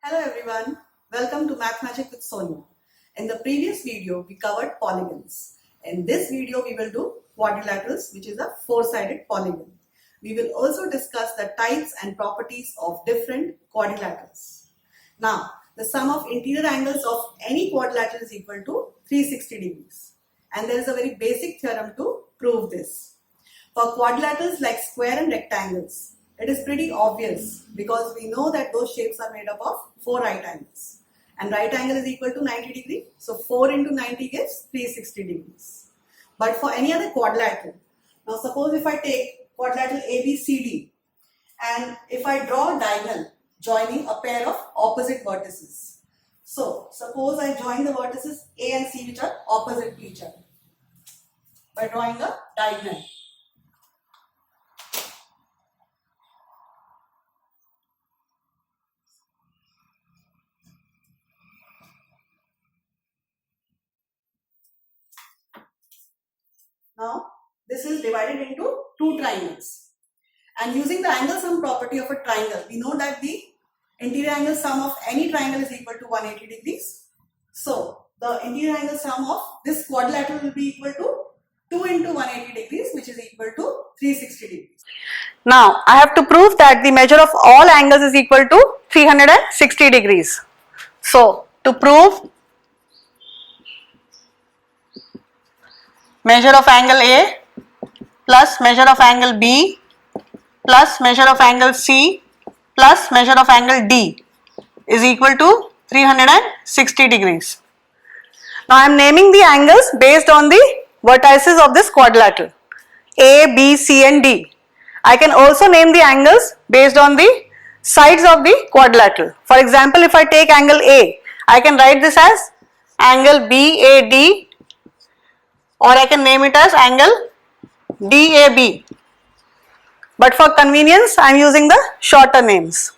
Hello everyone, welcome to Math Magic with Sonia. In the previous video, we covered polygons. In this video, we will do quadrilaterals, which is a four-sided polygon. We will also discuss the types and properties of different quadrilaterals. Now, the sum of interior angles of any quadrilateral is equal to 360 degrees. And there is a very basic theorem to prove this. For quadrilaterals like square and rectangles, it is pretty obvious because we know that those shapes are made up of 4 right angles. And right angle is equal to 90 degrees. So 4 into 90 gives 360 degrees. But for any other quadrilateral, now suppose if I take quadrilateral ABCD and if I draw a diagonal joining a pair of opposite vertices. So suppose I join the vertices A and C which are opposite to each other by drawing a diagonal. Now, this is divided into two triangles. And using the angle sum property of a triangle, we know that the interior angle sum of any triangle is equal to 180 degrees. So, the interior angle sum of this quadrilateral will be equal to 2 into 180 degrees, which is equal to 360 degrees. Now, I have to prove that the measure of all angles is equal to 360 degrees. So, to prove measure of angle A plus measure of angle B plus measure of angle C plus measure of angle D is equal to 360 degrees. Now, I am naming the angles based on the vertices of this quadrilateral A, B, C and D. I can also name the angles based on the sides of the quadrilateral. For example, if I take angle A, I can write this as angle BAD, or I can name it as angle DAB. But for convenience, I am using the shorter names.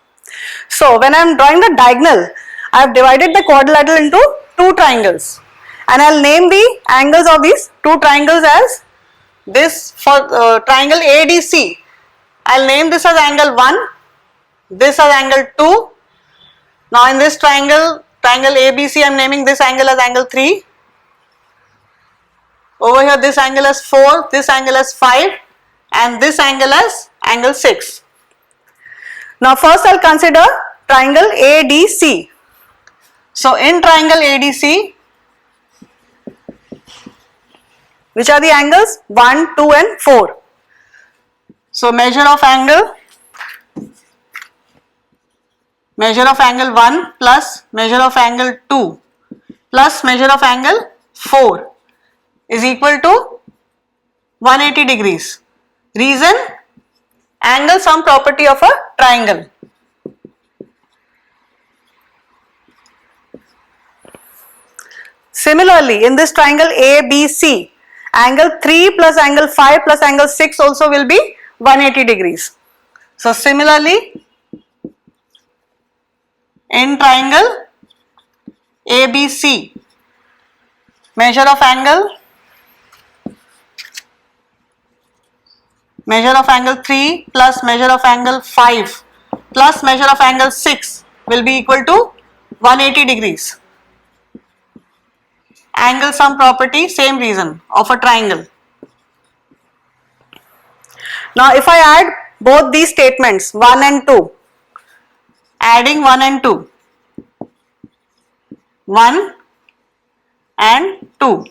So, when I am drawing the diagonal, I have divided the quadrilateral into two triangles. And I will name the angles of these two triangles as this for triangle ADC. I will name this as angle 1, this as angle 2. Now, in this triangle ABC, I am naming this angle as angle 3. Over here this angle as 4, this angle as 5 and this angle as angle 6. Now first I will consider triangle ADC. So in triangle ADC, which are the angles 1, 2 and 4. So measure of angle 1 plus measure of angle 2 plus measure of angle 4 is equal to 180 degrees. Reason? Angle sum property of a triangle. Similarly, in this triangle ABC, angle 3 plus angle 5 plus angle 6 also will be 180 degrees. So similarly, in triangle ABC, measure of angle 3 plus measure of angle 5 plus measure of angle 6 will be equal to 180 degrees. Angle sum property, same reason, of a triangle. Now if I add both these statements 1 and 2, adding 1 and 2, 1 and 2,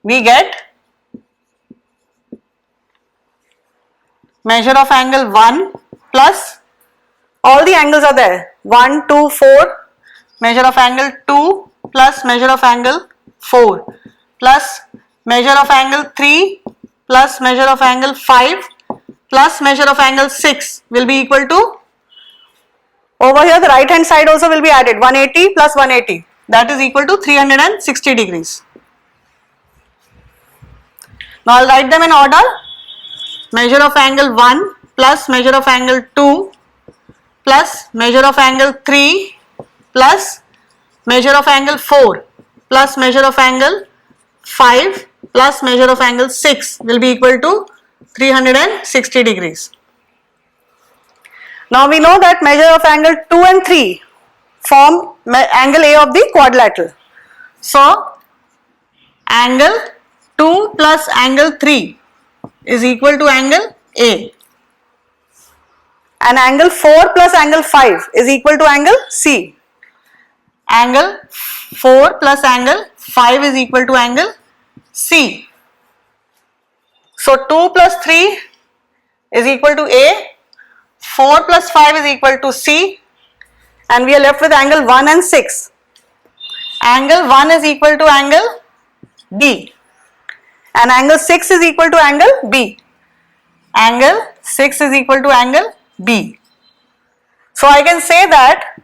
we get measure of angle 1 plus all the angles are there 1, 2, 4, measure of angle 2 plus measure of angle 4 plus measure of angle 3 plus measure of angle 5 plus measure of angle 6 will be equal to, over here the right hand side also will be added 180 plus 180, that is equal to 360 degrees. Now I will write them in order. Measure of angle 1 plus measure of angle 2 plus measure of angle 3 plus measure of angle 4 plus measure of angle 5 plus measure of angle 6 will be equal to 360 degrees. Now we know that measure of angle 2 and 3 form angle A of the quadrilateral. So angle 2 plus angle 3 is equal to angle A, and angle 4 plus angle 5 is equal to angle C. Angle 4 plus angle 5 is equal to angle C. So 2 plus 3 is equal to A, 4 plus 5 is equal to C, and we are left with angle 1 and 6. Angle 1 is equal to angle D, and angle 6 is equal to angle B. Angle 6 is equal to angle B. So I can say that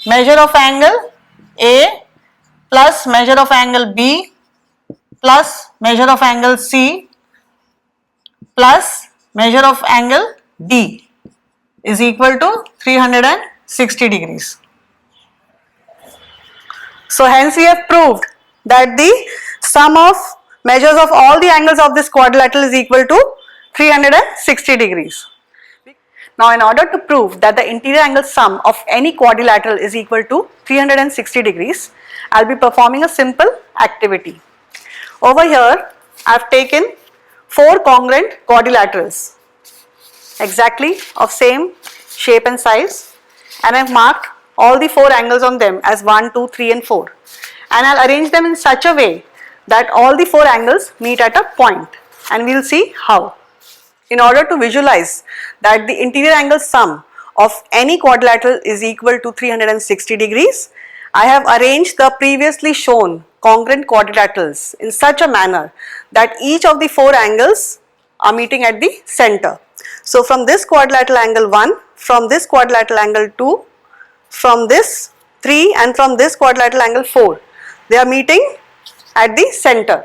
measure of angle A plus measure of angle B plus measure of angle C plus measure of angle D is equal to 360 degrees. So hence we have proved that the sum of measures of all the angles of this quadrilateral is equal to 360 degrees. Now in order to prove that the interior angle sum of any quadrilateral is equal to 360 degrees, I will be performing a simple activity. Over here I have taken 4 congruent quadrilaterals exactly of same shape and size, and I have marked all the 4 angles on them as 1, 2, 3 and 4, and I will arrange them in such a way that all the 4 angles meet at a point, and we will see how. In order to visualize that the interior angle sum of any quadrilateral is equal to 360 degrees, I have arranged the previously shown congruent quadrilaterals in such a manner that each of the 4 angles are meeting at the center. So from this quadrilateral angle 1, from this quadrilateral angle 2, from this 3 and from this quadrilateral angle 4, they are meeting at the center.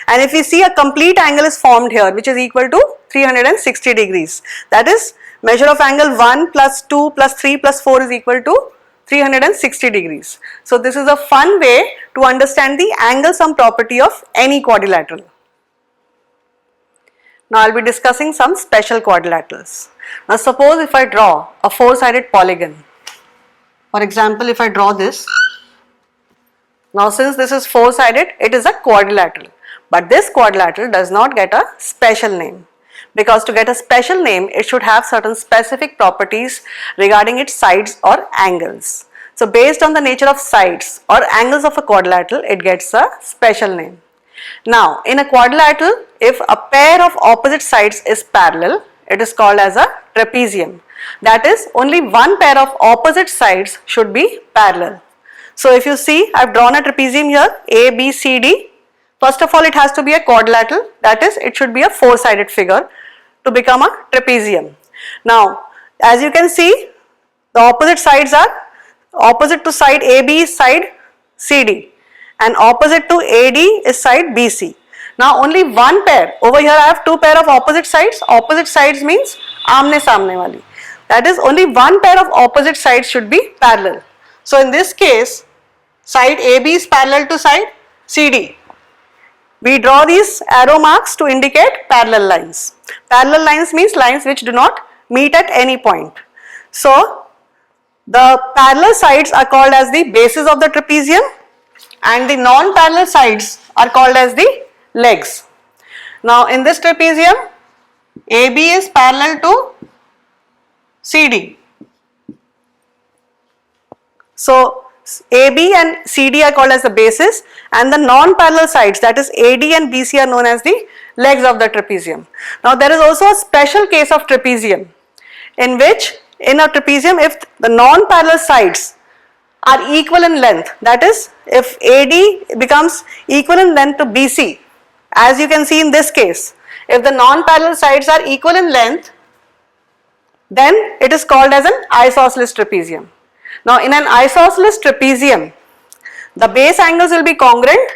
And if we see, a complete angle is formed here which is equal to 360 degrees. That is, measure of angle 1 plus 2 plus 3 plus 4 is equal to 360 degrees. So this is a fun way to understand the angle sum property of any quadrilateral. Now I will be discussing some special quadrilaterals. Now suppose if I draw a 4-sided polygon. For example, if I draw this. Now since this is 4-sided, it is a quadrilateral. But this quadrilateral does not get a special name, because to get a special name it should have certain specific properties regarding its sides or angles. So based on the nature of sides or angles of a quadrilateral, it gets a special name. Now in a quadrilateral, if a pair of opposite sides is parallel, it is called as a trapezium. That is, only one pair of opposite sides should be parallel. So if you see, I have drawn a trapezium here, A, B, C, D. First of all, it has to be a quadrilateral, that is, it should be a 4-sided figure to become a trapezium. Now as you can see, the opposite sides are, opposite to side AB is side CD and opposite to AD is side BC. Now only one pair, over here I have 2 pair of opposite sides means aamne samne wali. That is, only one pair of opposite sides should be parallel. So in this case, side AB is parallel to side CD. We draw these arrow marks to indicate parallel lines. Parallel lines means lines which do not meet at any point. So the parallel sides are called as the bases of the trapezium and the non-parallel sides are called as the legs. Now in this trapezium, AB is parallel to CD. So AB and CD are called as the bases, and the non-parallel sides, that is AD and BC, are known as the legs of the trapezium. Now there is also a special case of trapezium in which, in a trapezium, if the non-parallel sides are equal in length, that is, if AD becomes equal in length to BC, as you can see in this case, if the non-parallel sides are equal in length, then it is called as an isosceles trapezium. Now in an isosceles trapezium, the base angles will be congruent,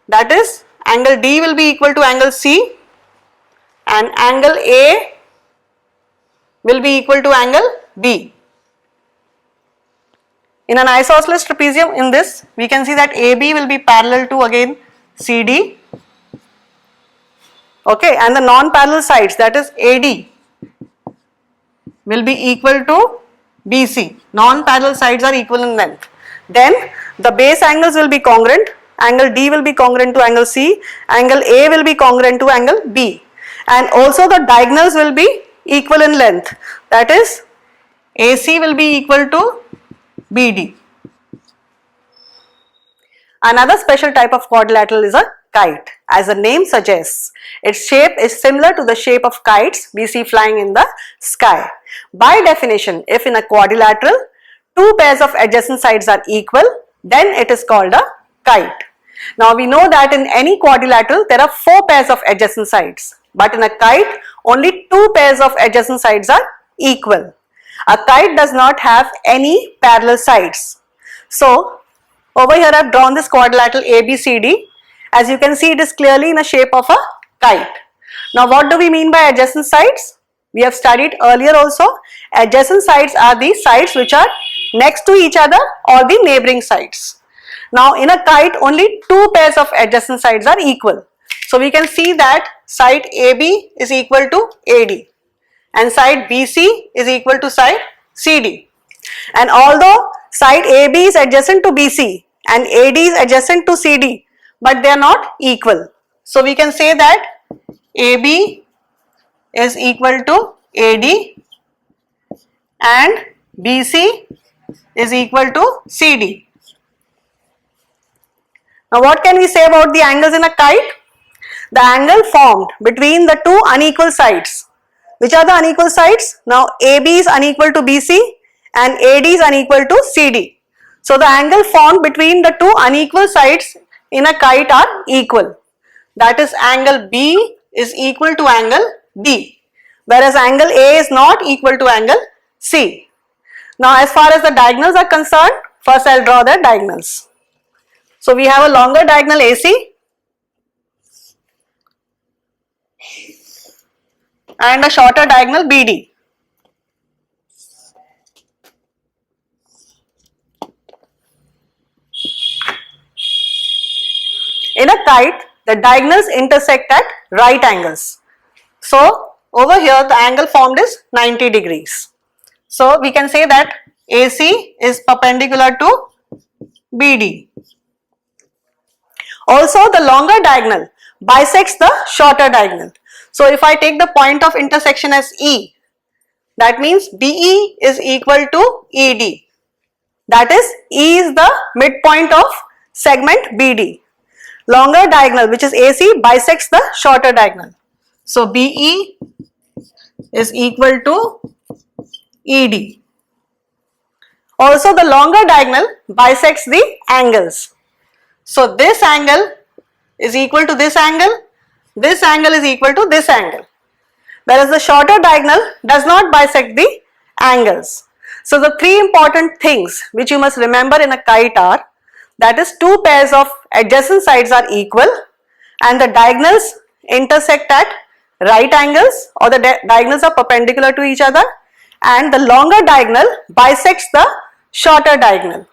that is, angle D will be equal to angle C and angle A will be equal to angle B. In an isosceles trapezium, in this we can see that AB will be parallel to again CD, okay, and the non-parallel sides, that is AD will be equal to BC. Non-parallel sides are equal in length. Then the base angles will be congruent. Angle D will be congruent to angle C. Angle A will be congruent to angle B. And also the diagonals will be equal in length. That is, AC will be equal to BD. Another special type of quadrilateral is a kite. As the name suggests, its shape is similar to the shape of kites we see flying in the sky. By definition, if in a quadrilateral, two pairs of adjacent sides are equal, then it is called a kite. Now we know that in any quadrilateral there are four pairs of adjacent sides, but in a kite only two pairs of adjacent sides are equal. A kite does not have any parallel sides. So over here I have drawn this quadrilateral ABCD. As you can see, it is clearly in the shape of a kite. Now what do we mean by adjacent sides? We have studied earlier also. Adjacent sides are the sides which are next to each other or the neighboring sides. Now in a kite only two pairs of adjacent sides are equal. So we can see that side AB is equal to AD and side BC is equal to side CD. And although side AB is adjacent to BC and AD is adjacent to CD, but they are not equal. So we can say that AB is equal to AD and BC is equal to CD. Now what can we say about the angles in a kite? The angle formed between the two unequal sides. Which are the unequal sides? Now AB is unequal to BC and AD is unequal to CD. So the angle formed between the two unequal sides in a kite are equal. That is, angle B is equal to angle D, whereas angle A is not equal to angle C. Now as far as the diagonals are concerned, first I will draw the diagonals. So we have a longer diagonal AC and a shorter diagonal BD. In a kite, the diagonals intersect at right angles. So over here the angle formed is 90 degrees. So we can say that AC is perpendicular to BD. Also the longer diagonal bisects the shorter diagonal. So if I take the point of intersection as E, that means BE is equal to ED. That is, E is the midpoint of segment BD. Longer diagonal, which is AC, bisects the shorter diagonal. So BE is equal to ED. Also the longer diagonal bisects the angles. So this angle is equal to this angle is equal to this angle. Whereas the shorter diagonal does not bisect the angles. So the three important things which you must remember in a kite are, that is, two pairs of adjacent sides are equal and the diagonals intersect at right angles or the diagonals are perpendicular to each other, and the longer diagonal bisects the shorter diagonal.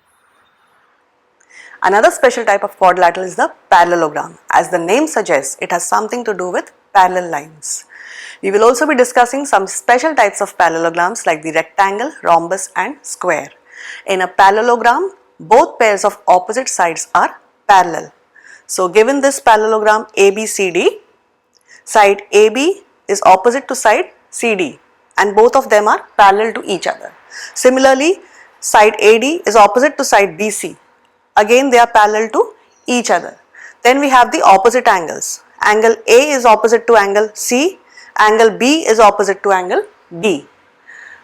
Another special type of quadrilateral is the parallelogram. As the name suggests, it has something to do with parallel lines. We will also be discussing some special types of parallelograms like the rectangle, rhombus and square. In a parallelogram, both pairs of opposite sides are parallel. So given this parallelogram ABCD, side AB is opposite to side CD and both of them are parallel to each other. Similarly, side AD is opposite to side BC. Again, they are parallel to each other. Then we have the opposite angles. Angle A is opposite to angle C, angle B is opposite to angle D.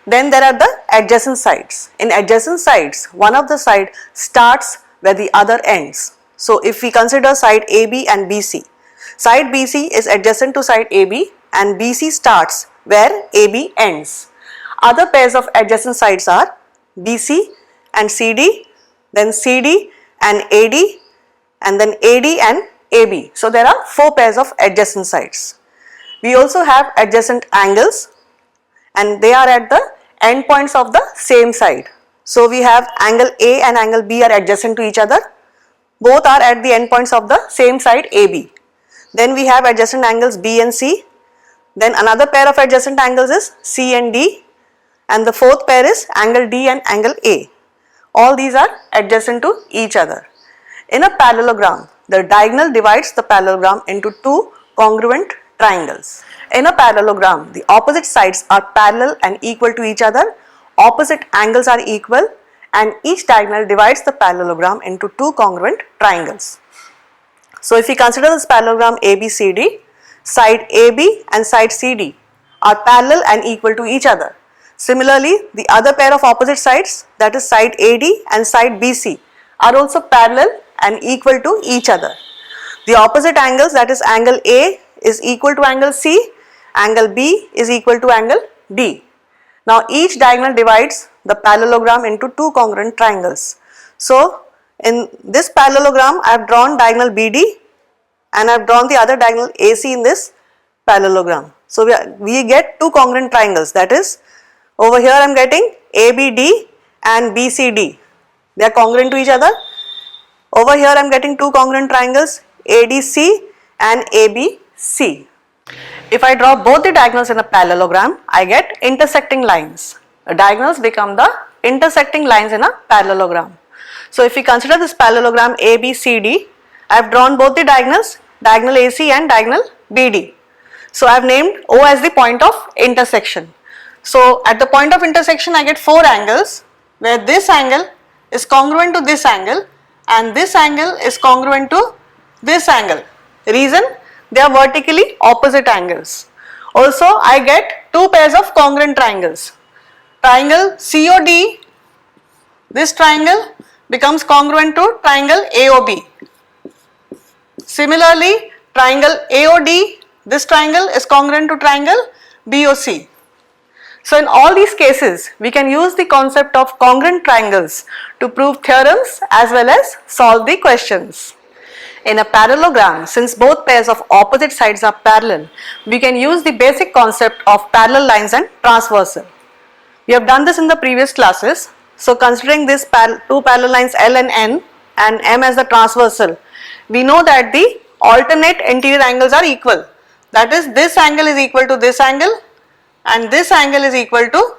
Then there are the adjacent sides. In adjacent sides, one of the side starts where the other ends. So if we consider side AB and BC, side BC is adjacent to side AB and BC starts where AB ends. Other pairs of adjacent sides are BC and CD, then CD and AD, and then AD and AB. So there are four pairs of adjacent sides. We also have adjacent angles and they are at the endpoints of the same side. So we have angle A and angle B are adjacent to each other. Both are at the endpoints of the same side AB. Then we have adjacent angles B and C. Then another pair of adjacent angles is C and D. and the fourth pair is angle D and angle A. All these are adjacent to each other. In a parallelogram, the diagonal divides the parallelogram into two congruent triangles. In a parallelogram, the opposite sides are parallel and equal to each other, opposite angles are equal, and each diagonal divides the parallelogram into two congruent triangles. So if we consider this parallelogram ABCD, side AB and side CD are parallel and equal to each other. Similarly, the other pair of opposite sides, that is side AD and side BC, are also parallel and equal to each other. The opposite angles, that is angle A is equal to angle C, angle B is equal to angle D. Now each diagonal divides the parallelogram into two congruent triangles. So in this parallelogram I have drawn diagonal BD and I have drawn the other diagonal AC in this parallelogram. So we get two congruent triangles, that is over here I am getting ABD and BCD. They are congruent to each other. Over here I am getting two congruent triangles ADC and ABC. If I draw both the diagonals in a parallelogram, I get intersecting lines. The diagonals become the intersecting lines in a parallelogram. So if we consider this parallelogram ABCD, I have drawn both the diagonals, diagonal AC and diagonal BD. So I have named O as the point of intersection. So at the point of intersection I get four angles, where this angle is congruent to this angle and this angle is congruent to this angle. Reason? They are vertically opposite angles. Also I get two pairs of congruent triangles. Triangle COD, this triangle becomes congruent to triangle AOB. Similarly, triangle AOD, this triangle is congruent to triangle BOC. So in all these cases, we can use the concept of congruent triangles to prove theorems as well as solve the questions. In a parallelogram, since both pairs of opposite sides are parallel, we can use the basic concept of parallel lines and transversal. We have done this in the previous classes. So considering this two parallel lines L and N and M as the transversal, we know that the alternate interior angles are equal. That is, this angle is equal to this angle and this angle is equal to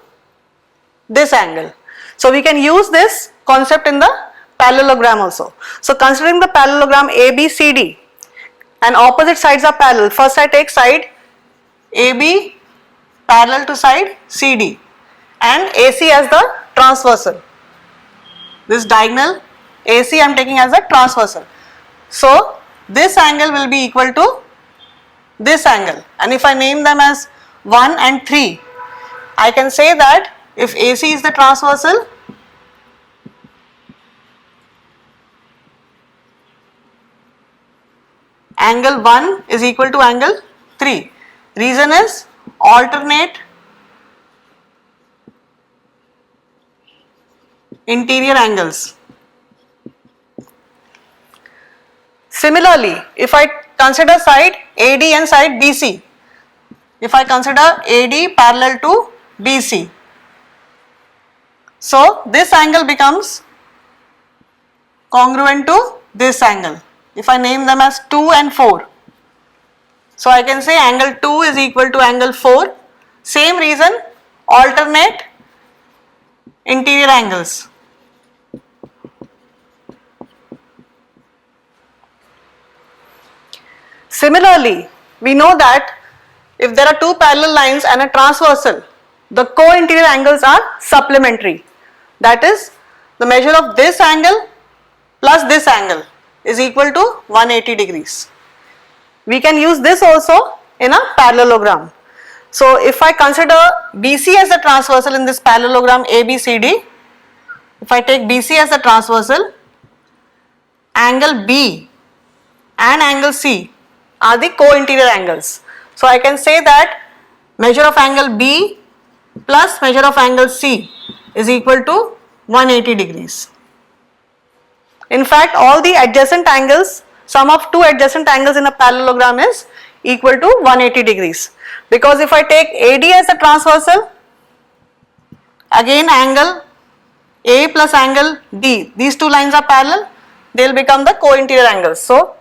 this angle. So we can use this concept in the parallelogram also. So considering the parallelogram ABCD and opposite sides are parallel, first I take side AB parallel to side CD and AC as the transversal. This diagonal AC I am taking as a transversal. So this angle will be equal to this angle, and if I name them as 1 and 3, I can say that if AC is the transversal, angle 1 is equal to angle 3. Reason is alternate interior angles. Similarly, if I consider side AD and side BC, if I consider AD parallel to BC, so this angle becomes congruent to this angle. If I name them as 2 and 4, so I can say angle 2 is equal to angle 4. Same reason, alternate interior angles. Similarly, we know that if there are two parallel lines and a transversal, the co-interior angles are supplementary. That is, the measure of this angle plus this angle is equal to 180 degrees. We can use this also in a parallelogram. So if I consider BC as the transversal in this parallelogram ABCD, if I take BC as the transversal, angle B and angle C are the co-interior angles. So I can say that measure of angle B plus measure of angle C is equal to 180 degrees. In fact, all the adjacent angles, sum of two adjacent angles in a parallelogram is equal to 180 degrees. Because if I take AD as a transversal, again angle A plus angle D, these two lines are parallel, they will become the co-interior angles. So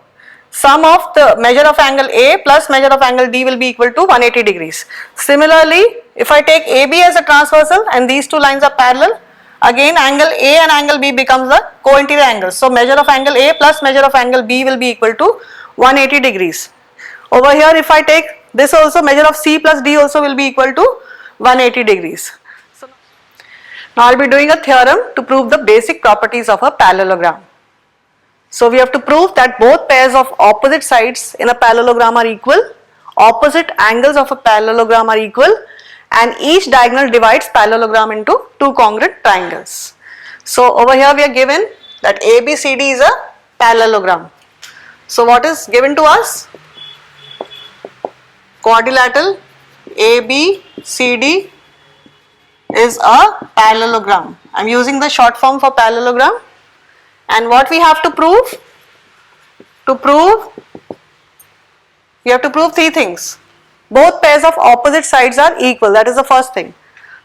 sum of the measure of angle A plus measure of angle D will be equal to 180 degrees. Similarly, if I take AB as a transversal and these two lines are parallel, again angle A and angle B becomes the co-interior angles. So measure of angle A plus measure of angle B will be equal to 180 degrees. Over here if I take this also, measure of C plus D also will be equal to 180 degrees. So now I will be doing a theorem to prove the basic properties of a parallelogram. So we have to prove that both pairs of opposite sides in a parallelogram are equal, opposite angles of a parallelogram are equal, and each diagonal divides parallelogram into two congruent triangles. So over here we are given that ABCD is a parallelogram. So what is given to us? Quadrilateral ABCD is a parallelogram. I am using the short form for parallelogram. And what we have to prove? We have to prove three things. Both pairs of opposite sides are equal, that is the first thing.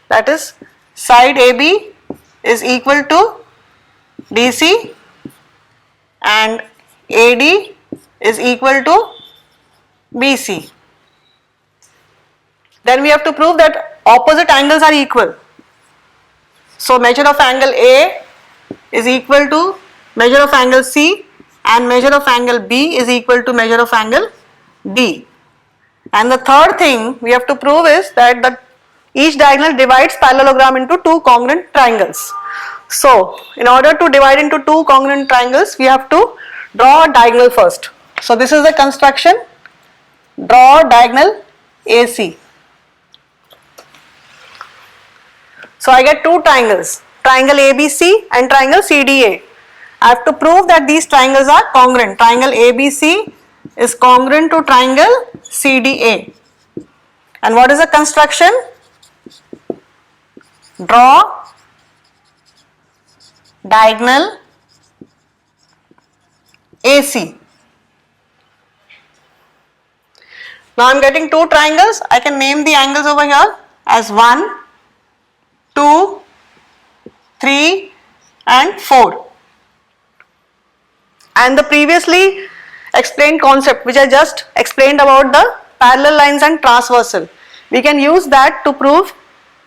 That is, side AB is equal to DC and AD is equal to BC. Then we have to prove that opposite angles are equal. So measure of angle A is equal to measure of angle C and measure of angle B is equal to measure of angle D. And the third thing we have to prove is that each diagonal divides parallelogram into two congruent triangles. So in order to divide into two congruent triangles, we have to draw a diagonal first. So this is the construction. Draw diagonal AC. So I get two triangles, triangle ABC and triangle CDA. I have to prove that these triangles are congruent. Triangle ABC is congruent to triangle CDA. And what is the construction? Draw diagonal AC. Now I am getting two triangles. I can name the angles over here as 1, 2, 3 and 4. And the previously explained concept which I just explained about the parallel lines and transversal, we can use that to prove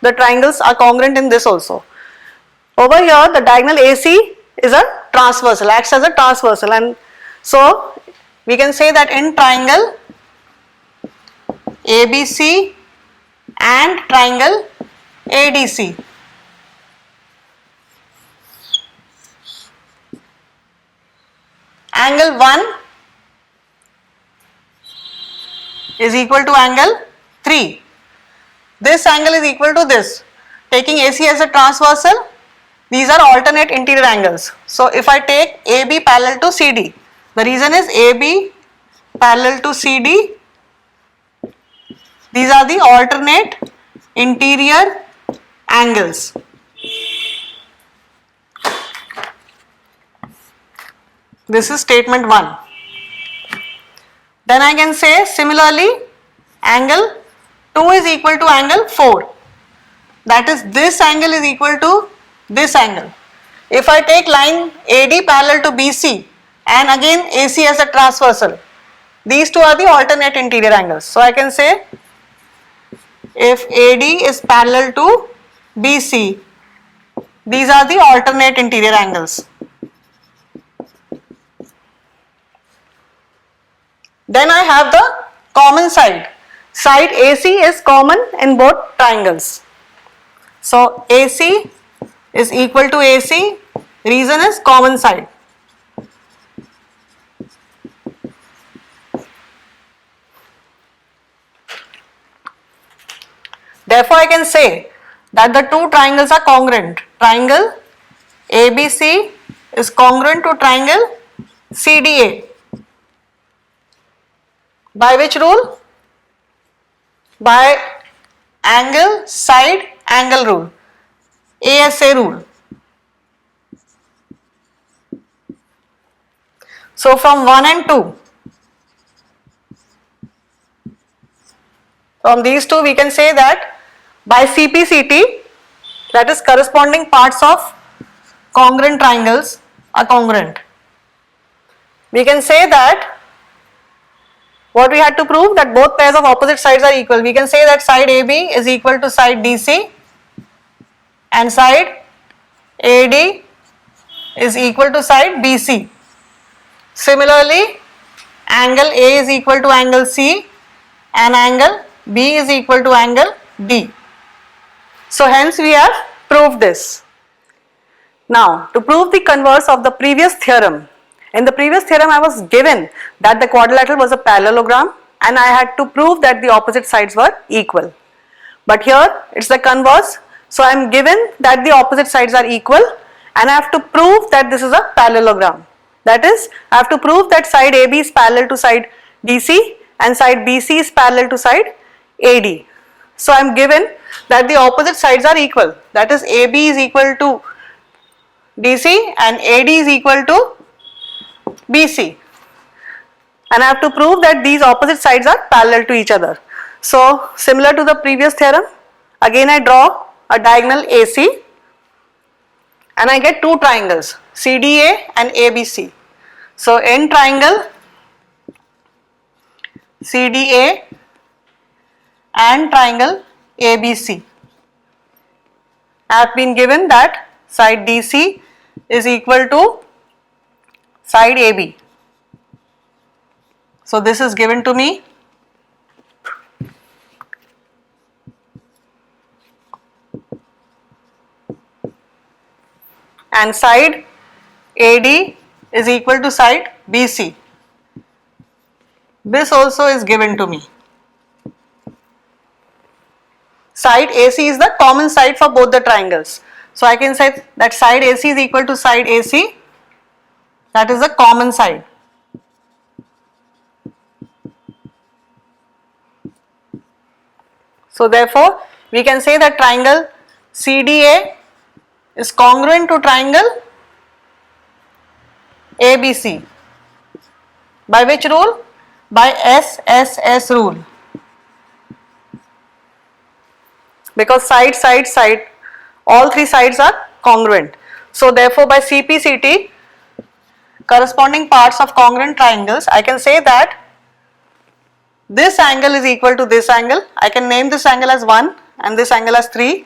the triangles are congruent in this also. Over here the diagonal AC is a transversal, acts as a transversal, and so we can say that in triangle ABC and triangle ADC, angle 1 is equal to angle 3. This angle is equal to this. Taking AC as a transversal, these are alternate interior angles. So if I take AB parallel to CD, the reason is AB parallel to CD, these are the alternate interior angles. This is statement 1. Then I can say similarly angle 2 is equal to angle 4. That is, this angle is equal to this angle. If I take line AD parallel to BC and again AC as a transversal, these two are the alternate interior angles. So I can say if AD is parallel to BC, these are the alternate interior angles. Then I have the common side. Side AC is common in both triangles. So AC is equal to AC, reason is common side. Therefore I can say that the two triangles are congruent. Triangle ABC is congruent to triangle CDA. By which rule? By angle side angle rule, ASA rule. So from 1 and 2, from these two we can say that by CPCT, that is corresponding parts of congruent triangles are congruent. We can say that What we had to prove? That both pairs of opposite sides are equal. We can say that side AB is equal to side DC and side AD is equal to side BC. Similarly, angle A is equal to angle C and angle B is equal to angle D. So hence we have proved this. Now, to prove the converse of the previous theorem, in the previous theorem I was given that the quadrilateral was a parallelogram and I had to prove that the opposite sides were equal. But here it's the converse, so I am given that the opposite sides are equal and I have to prove that this is a parallelogram. That is, I have to prove that side AB is parallel to side DC and side BC is parallel to side AD. So I am given that the opposite sides are equal, that is AB is equal to DC and AD is equal to BC, and I have to prove that these opposite sides are parallel to each other. So similar to the previous theorem, again I draw a diagonal AC and I get two triangles CDA and ABC. So in triangle CDA and triangle ABC, I have been given that side DC is equal to side AB. So this is given to me. And side AD is equal to side BC. This also is given to me. Side AC is the common side for both the triangles. So I can say that side AC is equal to side AC, that is the common side. So therefore we can say that triangle CDA is congruent to triangle ABC. By which rule? By SSS rule. Because side, all three sides are congruent. So therefore by CPCT, corresponding parts of congruent triangles, I can say that this angle is equal to this angle. I can name this angle as 1 and this angle as 3.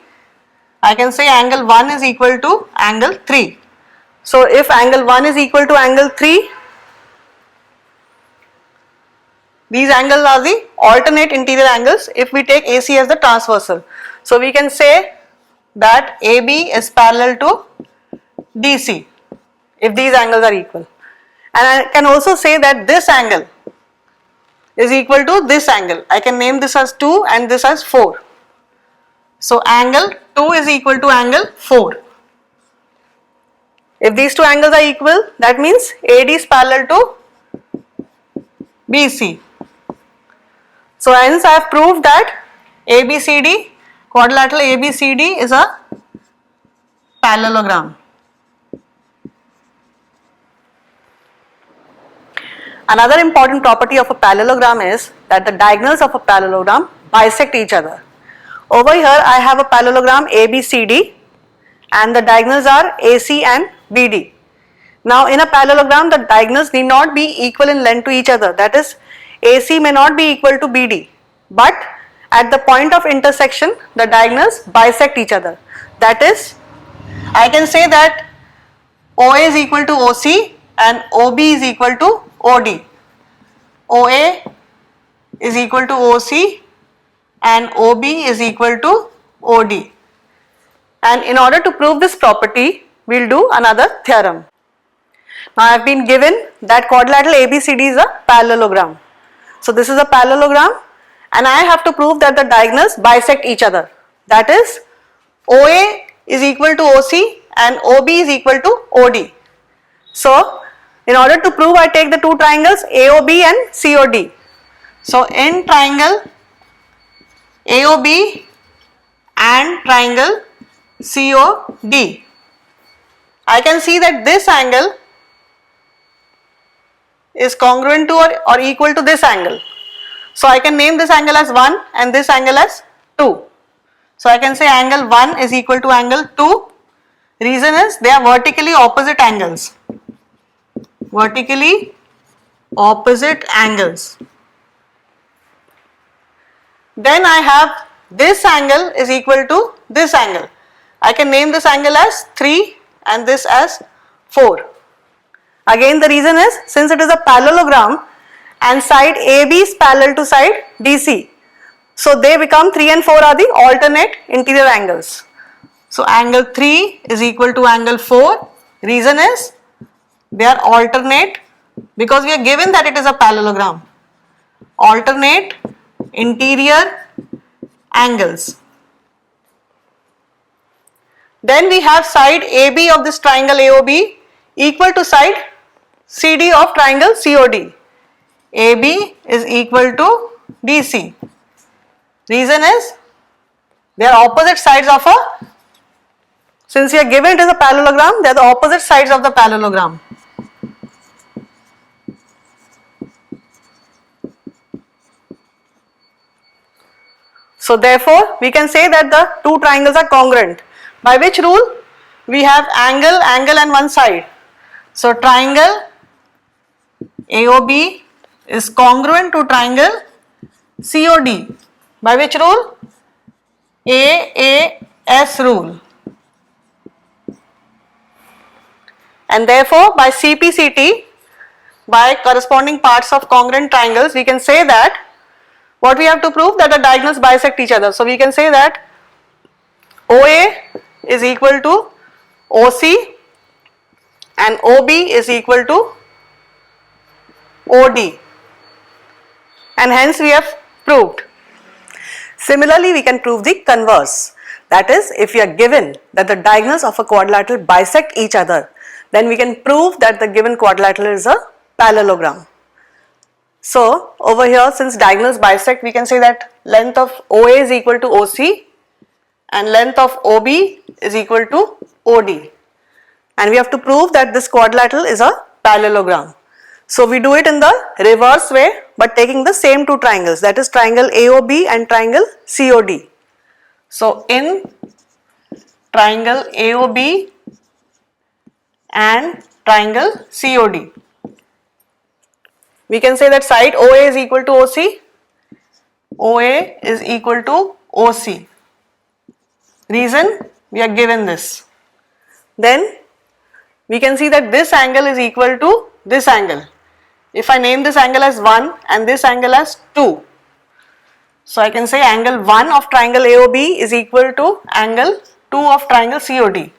I can say angle 1 is equal to angle 3. So if angle 1 is equal to angle 3, these angles are the alternate interior angles if we take AC as the transversal. So we can say that AB is parallel to DC if these angles are equal. And I can also say that this angle is equal to this angle. I can name this as 2 and this as 4. So angle 2 is equal to angle 4. If these two angles are equal, that means AD is parallel to BC. So hence I have proved that ABCD, quadrilateral ABCD is a parallelogram. Another important property of a parallelogram is that the diagonals of a parallelogram bisect each other. Over here I have a parallelogram ABCD and the diagonals are AC and BD. Now in a parallelogram the diagonals need not be equal in length to each other, that is AC may not be equal to BD, but at the point of intersection the diagonals bisect each other. That is, I can say that OA is equal to OC and OB is equal to OD. OA is equal to OC and OB is equal to OD. And in order to prove this property, we will do another theorem. Now I have been given that quadrilateral ABCD is a parallelogram. So this is a parallelogram and I have to prove that the diagonals bisect each other. That is, OA is equal to OC and OB is equal to OD. So in order to prove, I take the two triangles AOB and COD. So in triangle AOB and triangle COD, I can see that this angle is congruent to or equal to this angle. So I can name this angle as 1 and this angle as 2. So I can say angle 1 is equal to angle 2. Reason is they are vertically opposite angles. Vertically opposite angles. then I have this angle is equal to this angle. I can name this angle as 3 and this as 4. Again, the reason is since it is a parallelogram and side AB is parallel to side DC, so they become 3 and 4 are the alternate interior angles. So angle 3 is equal to angle 4. Reason is they are alternate because we are given that it is a parallelogram. Alternate interior angles. Then we have side AB of this triangle AOB equal to side CD of triangle COD. AB is equal to DC. Reason is they are opposite sides of a, since you are given it as a parallelogram, they are the opposite sides of the parallelogram. So therefore, we can say that the two triangles are congruent. By which rule? We have angle, angle and one side. So triangle AOB is congruent to triangle COD. By which rule? AAS rule. And therefore, by CPCT, by corresponding parts of congruent triangles, we can say that what we have to prove, that the diagonals bisect each other. So we can say that OA is equal to OC and OB is equal to OD, and hence we have proved. Similarly, we can prove the converse. That is, if we are given that the diagonals of a quadrilateral bisect each other, then we can prove that the given quadrilateral is a parallelogram. So over here, since diagonals bisect, we can say that length of OA is equal to OC and length of OB is equal to OD, and we have to prove that this quadrilateral is a parallelogram. So we do it in the reverse way, but taking the same two triangles, that is triangle AOB and triangle COD. So in triangle AOB and triangle COD, we can say that side OA is equal to OC, OA is equal to OC. Reason? We are given this. Then we can see that this angle is equal to this angle. If I name this angle as 1 and this angle as 2, so I can say angle 1 of triangle AOB is equal to angle 2 of triangle COD.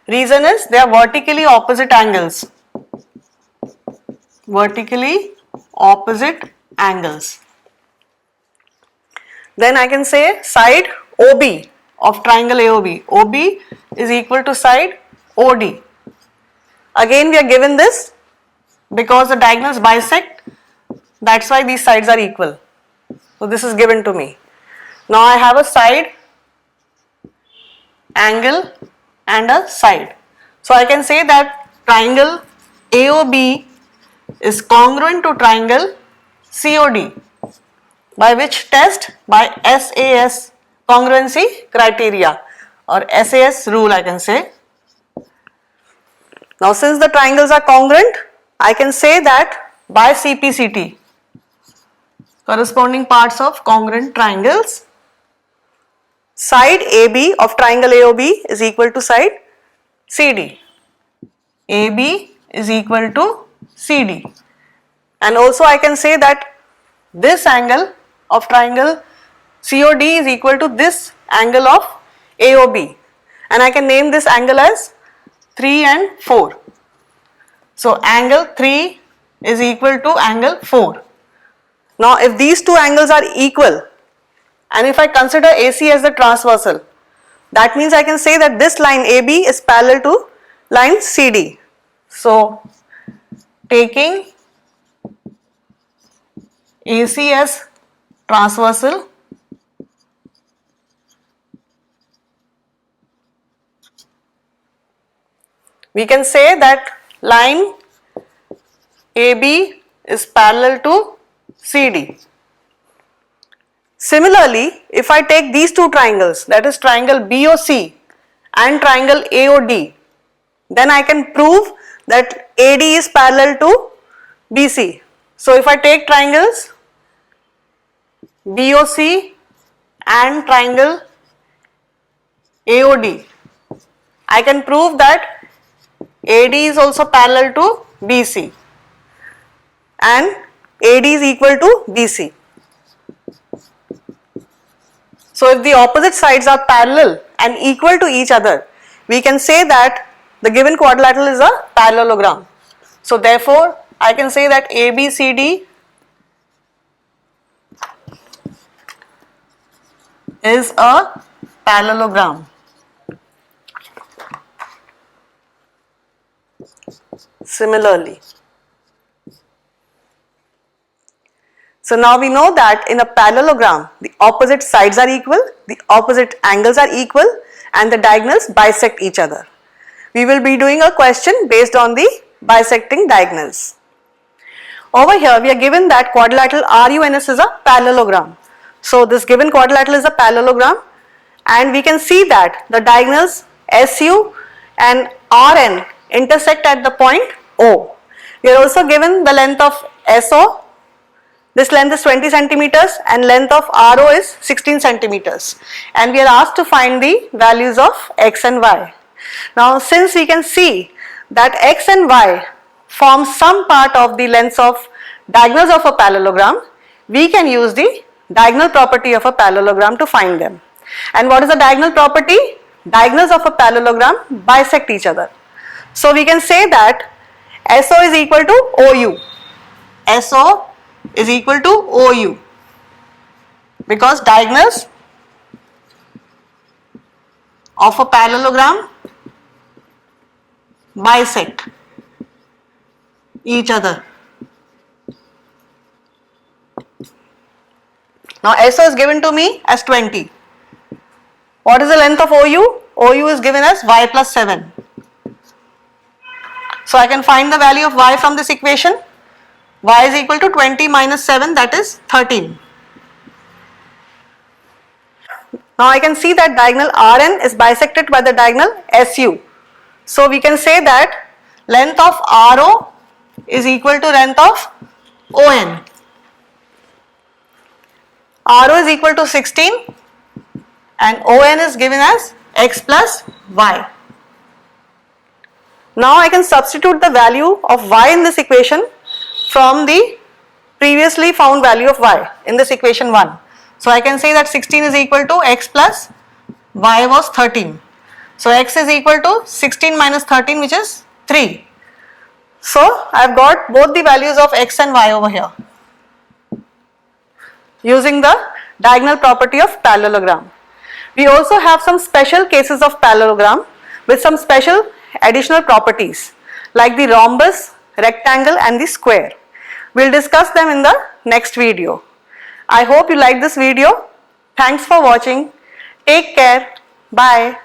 Reason is they are vertically opposite angles. Vertically opposite angles. Then I can say side OB of triangle AOB. OB is equal to side OD. Again we are given this because the diagonals bisect, that's why these sides are equal. So this is given to me. Now I have a side, angle and a side. So I can say that triangle AOB is congruent to triangle COD. By which test? By SAS, congruency criteria, or SAS rule I can say. Now since the triangles are congruent, I can say that by CPCT, corresponding parts of congruent triangles, side AB of triangle AOB is equal to side CD. AB is equal to CD. And also I can say that this angle of triangle COD is equal to this angle of AOB, and I can name this angle as 3 and 4. So angle 3 is equal to angle 4. Now if these two angles are equal, and if I consider AC as the transversal, that means I can say that this line AB is parallel to line CD. So taking AC as transversal, we can say that line AB is parallel to CD. Similarly, if I take these two triangles, that is triangle BOC and triangle AOD, then I can prove that AD is parallel to BC. So if I take triangles BOC and triangle AOD, I can prove that AD is also parallel to BC and AD is equal to BC. So if the opposite sides are parallel and equal to each other, we can say that the given quadrilateral is a parallelogram. So therefore, I can say that ABCD is a parallelogram. Similarly, so now we know that in a parallelogram, the opposite sides are equal, the opposite angles are equal, and the diagonals bisect each other. We will be doing a question based on the bisecting diagonals. Over here, we are given that quadrilateral RUNS is a parallelogram. So this given quadrilateral is a parallelogram, and we can see that the diagonals SU and RN intersect at the point O. We are also given the length of SO. This length is 20 centimeters and length of RO is 16 centimeters, and we are asked to find the values of X and Y. Now since we can see that X and Y form some part of the lengths of diagonals of a parallelogram, we can use the diagonal property of a parallelogram to find them. And what is the diagonal property? Diagonals of a parallelogram bisect each other. So we can say that SO is equal to OU. SO is equal to OU because diagonals of a parallelogram bisect each other. Now SO is given to me as 20. What is the length of OU? OU is given as y plus 7. So I can find the value of y from this equation. Y is equal to 20 minus 7, that is 13. Now I can see that diagonal RN is bisected by the diagonal SU. So we can say that length of RO is equal to length of ON. RO is equal to 16 and ON is given as X plus Y. Now I can substitute the value of Y in this equation from the previously found value of Y in this equation 1. So I can say that 16 is equal to X plus Y was 13. So X is equal to 16 minus 13, which is 3. So I have got both the values of X and Y over here using the diagonal property of parallelogram. We also have some special cases of parallelogram with some special additional properties like the rhombus, rectangle and the square. We will discuss them in the next video. I hope you like this video. Thanks for watching. Take care. Bye.